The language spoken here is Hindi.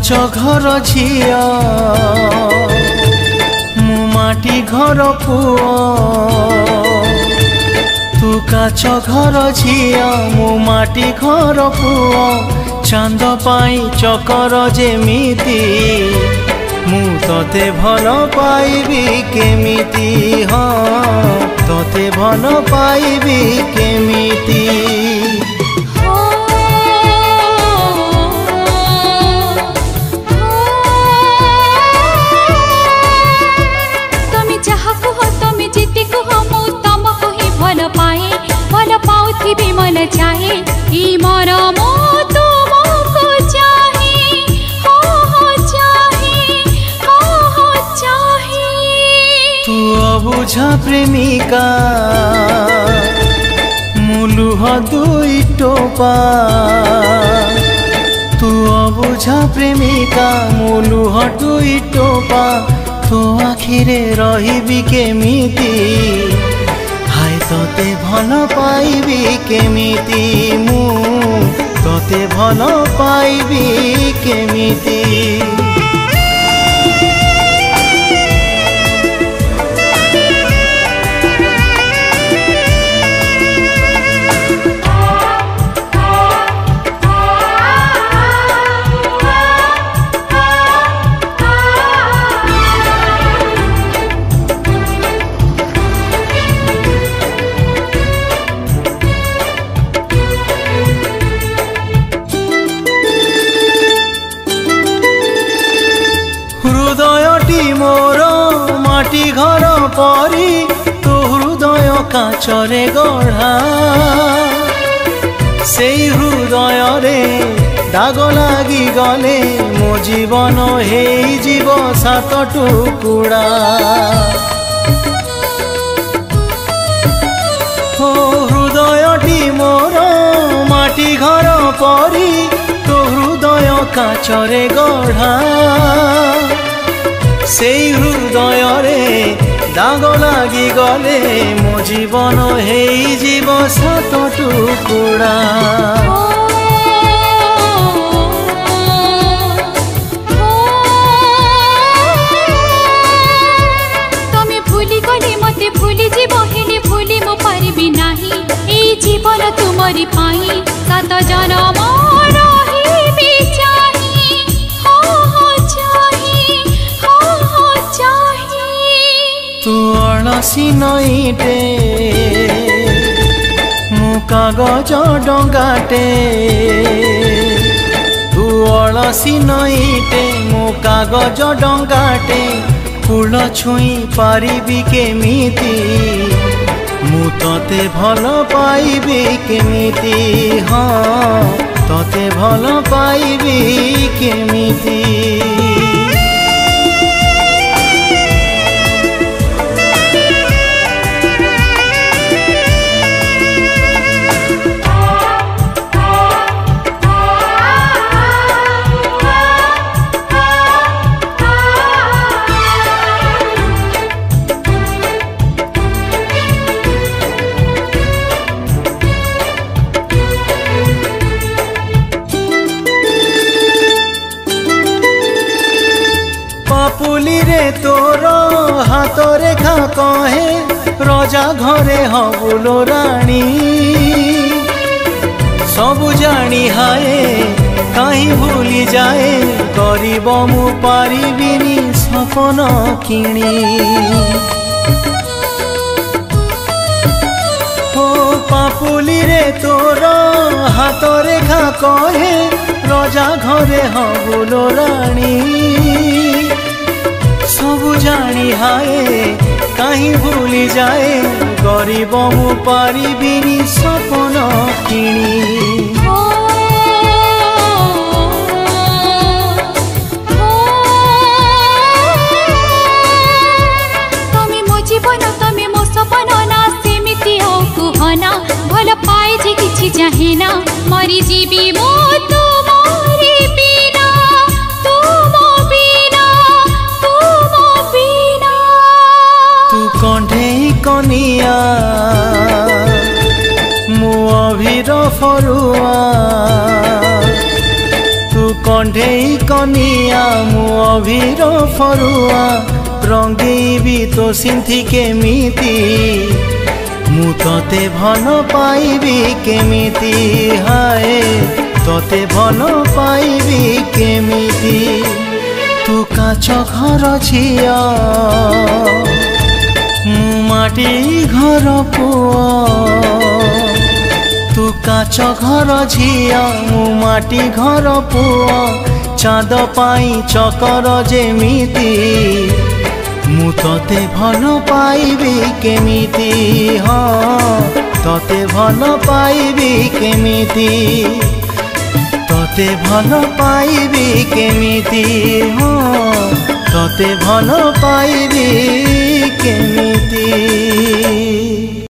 काच घर झिया मु माटी घर पुओ तू काच घर झिया मु माटी घर पुओ चांद पाई चकर जेमिति मु तते भल पाइबी केमिति हाँ तते भल पाइबी केमिति भी मन चाहे मन मो तुमको चाहे हो चाहे हो चाहे तू अबुझा प्रेमिका मुलुह दुई टोपा तू अबुझा प्रेमिका मुलुह दुई टोपा तो आखिरे रहिबी केमिति तते भल पाइबी केमिति मु तते भल पाइबी केमिति हृदयटी मोर माटी घर परी तो हृदय काचरे गढ़ा से हृदय रे दाग लागी गले मो जीवन हे जीव सात टुकुड़ा हो हृदयटी मोर माटी घर परी तो हृदय काचरे गढ़ा से हृदय रे दाग लागी गले मो जीवन हे जीव सात टुकुड़ा तमे भूली गले मते भूली जीव हेले भूली मो पारिबी नाही ए जीवन तुमरी पाई सात जन्म रहिबी चाही हो चाही हो चाही तू अलसी नईटे मु कागज डंगाटे तू अलसी नईटे मु कागज डंगाटे फूल छुई पारिबी केमिति मु तते भल पाइबी केमिति हाँ तते भल पाइबी केमिति पापुली रे तोर हाथ रेखा कहे रजा घरे हबुलो राणी सबु जानी हाए कहीं भूली जाए गरीब मु पारिबिनी सपन किणी हो पापुली रे तोर हाथ रेखा कहे रजा घरे हबुलो राणी सबु जानी हाए कहीं भूली जाए गरीब मु पारिबिनी सपन किणी तमे मो जीवन तमे मो सपन ना सेमिति हो कुहना भल पाए जे किछि चाहेना मरी जीवी मो तुमरी बिना तू कंढे कनिया मु अभिर फरुआ तू कंढे हेई कनिया मु अभिर फरुआ रंगेबी तो सिंथी केमिति मु तते भल पाइबी केमिति हाय तते भल पाइबी केमिति तू काच घर झिया मु माटी घर पुआ तू काच घर झिया मु माटी घर पुआ चाँद पाई चकर जेमिति मु तते भल पाइबी केमिति हाँ तते भल पाइबी केमिति तते भल पाइबी केमिति हाँ तते भल पाइबी केमिति।